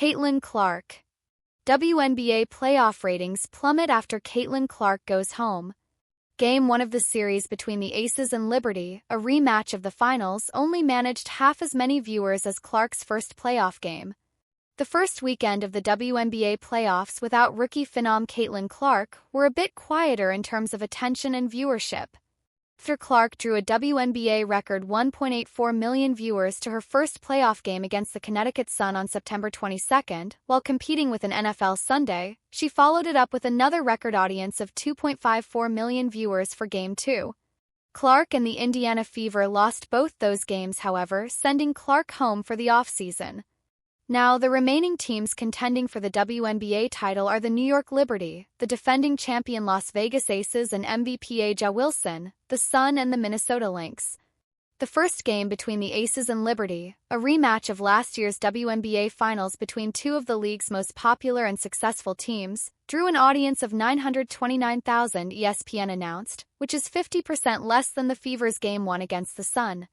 Caitlin Clark. WNBA playoff ratings plummet after Caitlin Clark goes home. Game 1 of the series between the Aces and Liberty, a rematch of the finals, only managed half as many viewers as Clark's first playoff game. The first weekend of the WNBA playoffs without rookie phenom Caitlin Clark were a bit quieter in terms of attention and viewership. After Clark drew a WNBA record 1.84 million viewers to her first playoff game against the Connecticut Sun on September 22, while competing with an NFL Sunday, she followed it up with another record audience of 2.54 million viewers for Game 2. Clark and the Indiana Fever lost both those games, however, sending Clark home for the offseason. Now, the remaining teams contending for the WNBA title are the New York Liberty, the defending champion Las Vegas Aces and MVP A'ja Wilson, the Sun and the Minnesota Lynx. The first game between the Aces and Liberty, a rematch of last year's WNBA finals between two of the league's most popular and successful teams, drew an audience of 929,000, ESPN announced, which is 50% less than the Fever's Game 1 against the Sun.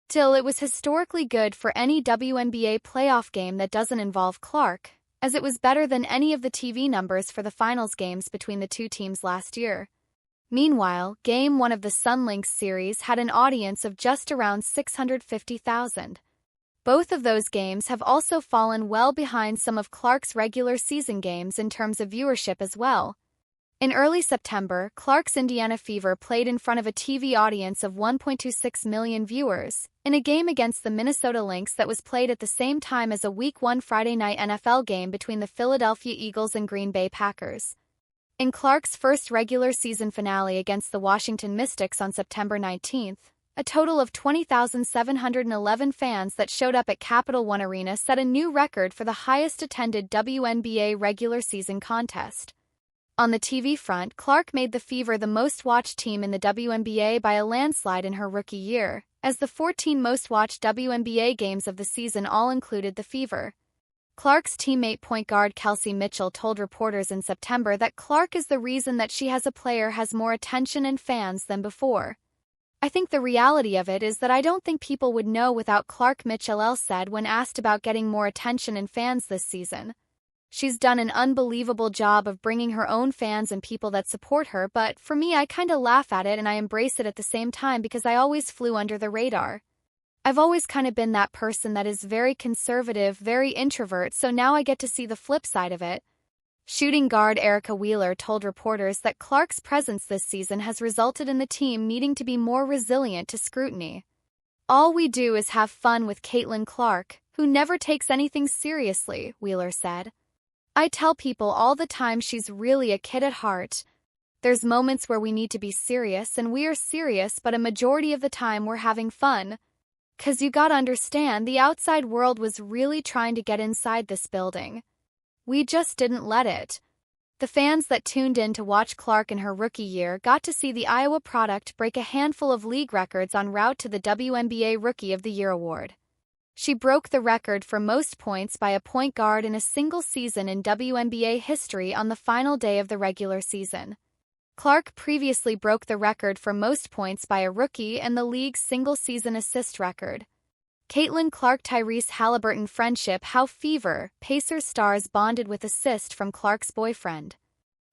Still, it was historically good for any WNBA playoff game that doesn't involve Clark, as it was better than any of the TV numbers for the finals games between the two teams last year. Meanwhile, Game 1 of the Sun-Lynx series had an audience of just around 650,000. Both of those games have also fallen well behind some of Clark's regular season games in terms of viewership as well. In early September, Clark's Indiana Fever played in front of a TV audience of 1.26 million viewers, in a game against the Minnesota Lynx that was played at the same time as a Week 1 Friday night NFL game between the Philadelphia Eagles and Green Bay Packers. In Clark's first regular season finale against the Washington Mystics on September 19, a total of 20,711 fans that showed up at Capital One Arena set a new record for the highest-attended WNBA regular season contest. On the TV front, Clark made the Fever the most-watched team in the WNBA by a landslide in her rookie year, as the 14 most-watched WNBA games of the season all included the Fever. Clark's teammate point guard Kelsey Mitchell told reporters in September that Clark is the reason that she as a player has more attention and fans than before. "I think the reality of it is that I don't think people would know without Clark," Mitchell said when asked about getting more attention and fans this season. "She's done an unbelievable job of bringing her own fans and people that support her, but for me I kinda laugh at it and I embrace it at the same time because I always flew under the radar. I've always kinda been that person that is very conservative, very introvert, so now I get to see the flip side of it." Shooting guard Erica Wheeler told reporters that Clark's presence this season has resulted in the team needing to be more resilient to scrutiny. "All we do is have fun with Caitlin Clark, who never takes anything seriously," Wheeler said. "I tell people all the time she's really a kid at heart. There's moments where we need to be serious and we are serious, but a majority of the time we're having fun. 'Cause you gotta understand, the outside world was really trying to get inside this building. We just didn't let it." The fans that tuned in to watch Clark in her rookie year got to see the Iowa product break a handful of league records en route to the WNBA Rookie of the Year award. She broke the record for most points by a point guard in a single season in WNBA history on the final day of the regular season. Clark previously broke the record for most points by a rookie and the league's single-season assist record. Caitlin Clark-Tyrese Halliburton friendship: how Fever, Pacers stars bonded with assist from Clark's boyfriend.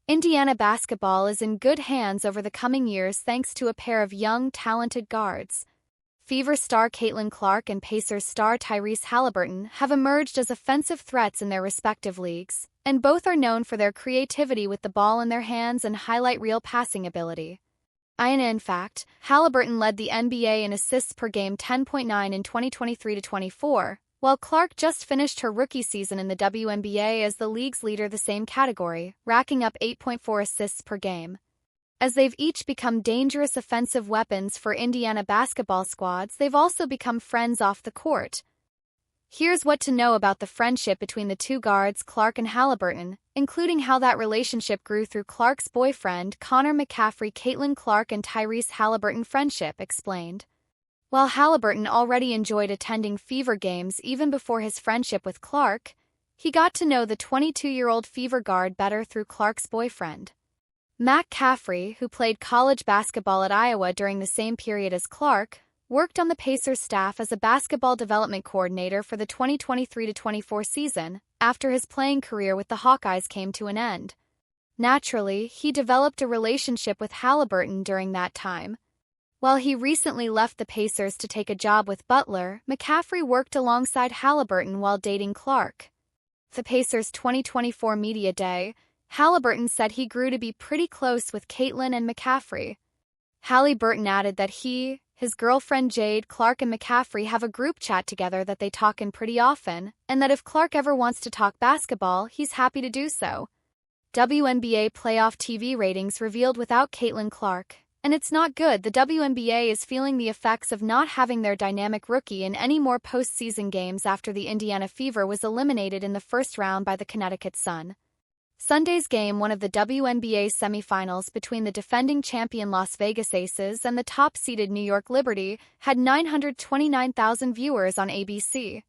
Indiana basketball is in good hands over the coming years thanks to a pair of young, talented guards. Fever star Caitlin Clark and Pacers star Tyrese Halliburton have emerged as offensive threats in their respective leagues, and both are known for their creativity with the ball in their hands and highlight reel passing ability. In fact, Halliburton led the NBA in assists per game 10.9 in 2023-24, while Clark just finished her rookie season in the WNBA as the league's leader the same category, racking up 8.4 assists per game. As they've each become dangerous offensive weapons for Indiana basketball squads, they've also become friends off the court. Here's what to know about the friendship between the two guards Clark and Halliburton, including how that relationship grew through Clark's boyfriend, Connor McCaffrey. Caitlin Clark and Tyrese Halliburton friendship explained. While Halliburton already enjoyed attending Fever games even before his friendship with Clark, he got to know the 22-year-old Fever guard better through Clark's boyfriend. McCaffrey, who played college basketball at Iowa during the same period as Clark, worked on the Pacers staff as a basketball development coordinator for the 2023-24 season, after his playing career with the Hawkeyes came to an end. Naturally, he developed a relationship with Halliburton during that time. While he recently left the Pacers to take a job with Butler, McCaffrey worked alongside Halliburton while dating Clark. The Pacers' 2024 Media Day, Halliburton said he grew to be pretty close with Caitlin and McCaffrey. Halliburton added that he, his girlfriend Jade, Clark and McCaffrey have a group chat together that they talk in pretty often, and that if Clark ever wants to talk basketball, he's happy to do so. WNBA playoff TV ratings revealed without Caitlin Clark, and it's not good. The WNBA is feeling the effects of not having their dynamic rookie in any more postseason games after the Indiana Fever was eliminated in the first round by the Connecticut Sun. Sunday's game, one of the WNBA semifinals between the defending champion Las Vegas Aces and the top-seeded New York Liberty, had 929,000 viewers on ABC.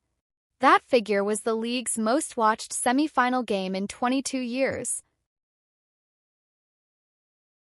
That figure was the league's most-watched semifinal game in 22 years.